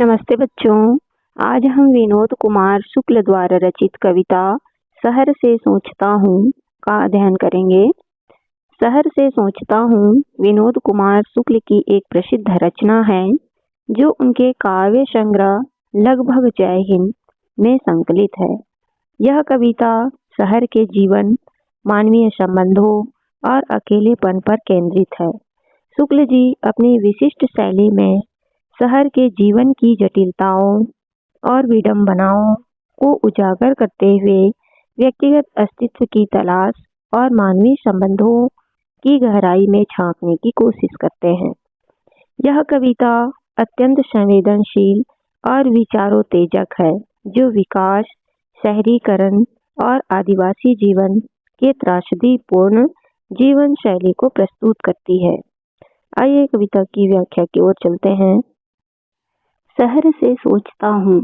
नमस्ते बच्चों। आज हम विनोद कुमार शुक्ल द्वारा रचित कविता शहर से सोचता हूँ का अध्ययन करेंगे। शहर से सोचता हूँ विनोद कुमार शुक्ल की एक प्रसिद्ध रचना है जो उनके काव्य संग्रह लगभग जय हिंद में संकलित है। यह कविता शहर के जीवन, मानवीय संबंधों और अकेलेपन पर केंद्रित है। शुक्ल जी अपनी विशिष्ट शैली में शहर के जीवन की जटिलताओं और विडंबनाओं को उजागर करते हुए व्यक्तिगत अस्तित्व की तलाश और मानवीय संबंधों की गहराई में झांकने की कोशिश करते हैं। यह कविता अत्यंत संवेदनशील और विचारोत्तेजक है, जो विकास, शहरीकरण और आदिवासी जीवन के त्रासदीपूर्ण जीवन शैली को प्रस्तुत करती है। आइए कविता की व्याख्या की ओर चलते हैं। शहर से सोचता हूँ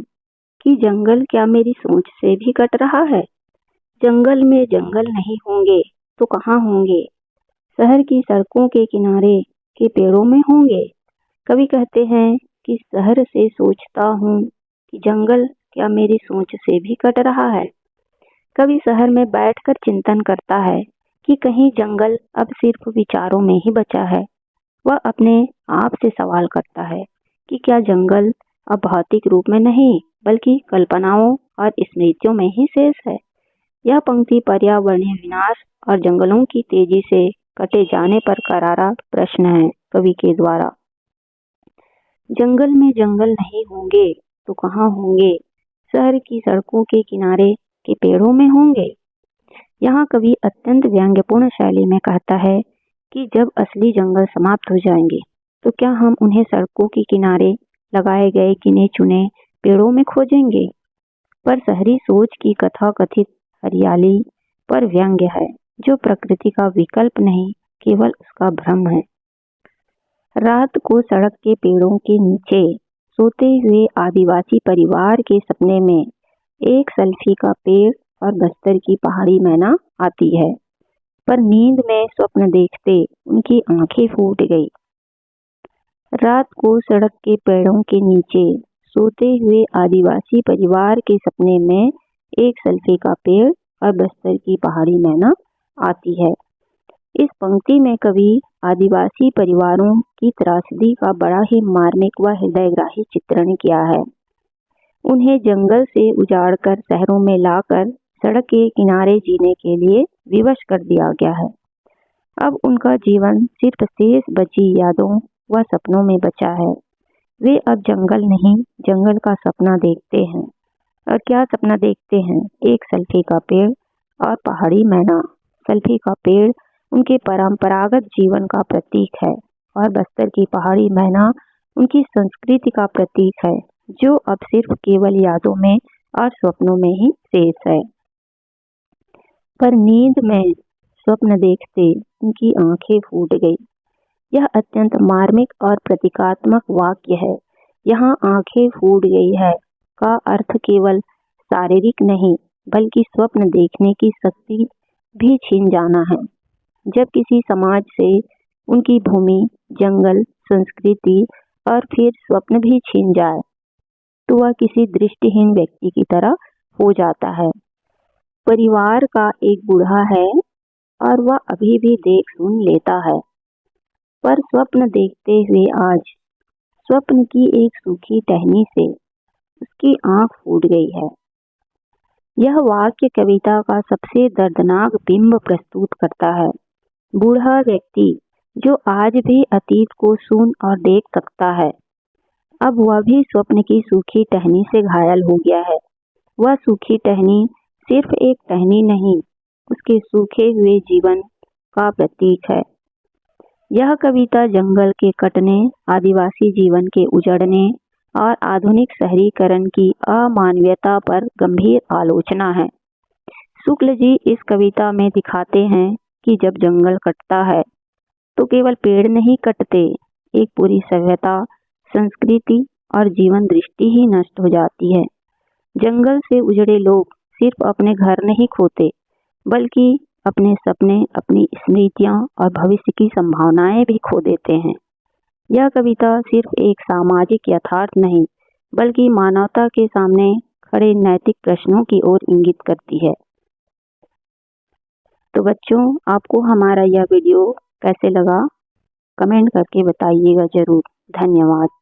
कि जंगल क्या मेरी सोच से भी कट रहा है। जंगल में जंगल नहीं होंगे तो कहाँ होंगे? शहर की सड़कों के किनारे के पेड़ों में होंगे। कवि कहते हैं कि शहर से सोचता हूँ कि जंगल क्या मेरी सोच से भी कट रहा है। कवि शहर में बैठकर चिंतन करता है कि कहीं जंगल अब सिर्फ विचारों में ही बचा है। वह अपने आप से सवाल करता है कि क्या जंगल अब भौतिक रूप में नहीं बल्कि कल्पनाओं और स्मृतियों में ही शेष है। यह पंक्ति पर्यावरणीय विनाश और जंगलों की तेजी से कटे जाने पर करारा प्रश्न है कवि के द्वारा। जंगल में जंगल नहीं होंगे तो कहाँ होंगे? शहर की सड़कों के किनारे के पेड़ों में होंगे। यहाँ कवि अत्यंत व्यंग्यपूर्ण शैली में कहता है कि जब असली जंगल समाप्त हो जाएंगे तो क्या हम उन्हें सड़कों के किनारे लगाए गए गिने चुने पेड़ों में खोजेंगे। पर शहरी सोच की कथा कथित हरियाली पर व्यंग्य है, जो प्रकृति का विकल्प नहीं केवल उसका भ्रम है। रात को सड़क के पेड़ों के नीचे सोते हुए आदिवासी परिवार के सपने में एक सल्फी का पेड़ और बस्तर की पहाड़ी मैना आती है, पर नींद में स्वप्न देखते उनकी आंखें फूट गई। रात को सड़क के पेड़ों के नीचे सोते हुए आदिवासी परिवार के सपने में एक सल्फे का पेड़ और बस्तर की पहाड़ी मैना आती है। इस पंक्ति में कवि आदिवासी परिवारों की त्रासदी का बड़ा ही मार्मिक व हृदयग्राही चित्रण किया है। उन्हें जंगल से उजाड़कर शहरों में लाकर सड़क के किनारे जीने के लिए विवश कर दिया गया है। अब उनका जीवन सिर्फ शेष बची यादों व सपनों में बचा है। वे अब जंगल नहीं, जंगल का सपना देखते हैं। और क्या सपना देखते हैं? एक सल्फे का पेड़ और पहाड़ी मैना। सल्फे का पेड़ उनके परंपरागत जीवन का प्रतीक है और बस्तर की पहाड़ी मैना उनकी संस्कृति का प्रतीक है, जो अब सिर्फ केवल यादों में और स्वप्नों में ही शेष है। पर नींद में स्वप्न देखते उनकी आंखें फूट गई। यह अत्यंत मार्मिक और प्रतीकात्मक वाक्य है। यहाँ आंखें फूट गई है का अर्थ केवल शारीरिक नहीं बल्कि स्वप्न देखने की शक्ति भी छीन जाना है। जब किसी समाज से उनकी भूमि, जंगल, संस्कृति और फिर स्वप्न भी छीन जाए तो वह किसी दृष्टिहीन व्यक्ति की तरह हो जाता है। परिवार का एक बूढ़ा है और वह अभी भी देख सुन लेता है, पर स्वप्न देखते हुए आज स्वप्न की एक सूखी टहनी से उसकी आंख फूट गई है। यह वाक्य कविता का सबसे दर्दनाक बिंब प्रस्तुत करता है। बूढ़ा व्यक्ति जो आज भी अतीत को सुन और देख सकता है, अब वह भी स्वप्न की सूखी टहनी से घायल हो गया है। वह सूखी टहनी सिर्फ एक टहनी नहीं, उसके सूखे हुए जीवन का प्रतीक है। यह कविता जंगल के कटने, आदिवासी जीवन के उजड़ने और आधुनिक शहरीकरण की अमानवीयता पर गंभीर आलोचना है। शुक्ल जी इस कविता में दिखाते हैं कि जब जंगल कटता है तो केवल पेड़ नहीं कटते, एक पूरी सभ्यता, संस्कृति और जीवन दृष्टि ही नष्ट हो जाती है। जंगल से उजड़े लोग सिर्फ अपने घर नहीं खोते बल्कि अपने सपने, अपनी स्मृतियां और भविष्य की संभावनाएं भी खो देते हैं। यह कविता सिर्फ एक सामाजिक यथार्थ नहीं बल्कि मानवता के सामने खड़े नैतिक प्रश्नों की ओर इंगित करती है। तो बच्चों, आपको हमारा यह वीडियो कैसे लगा? कमेंट करके बताइएगा ज़रूर। धन्यवाद।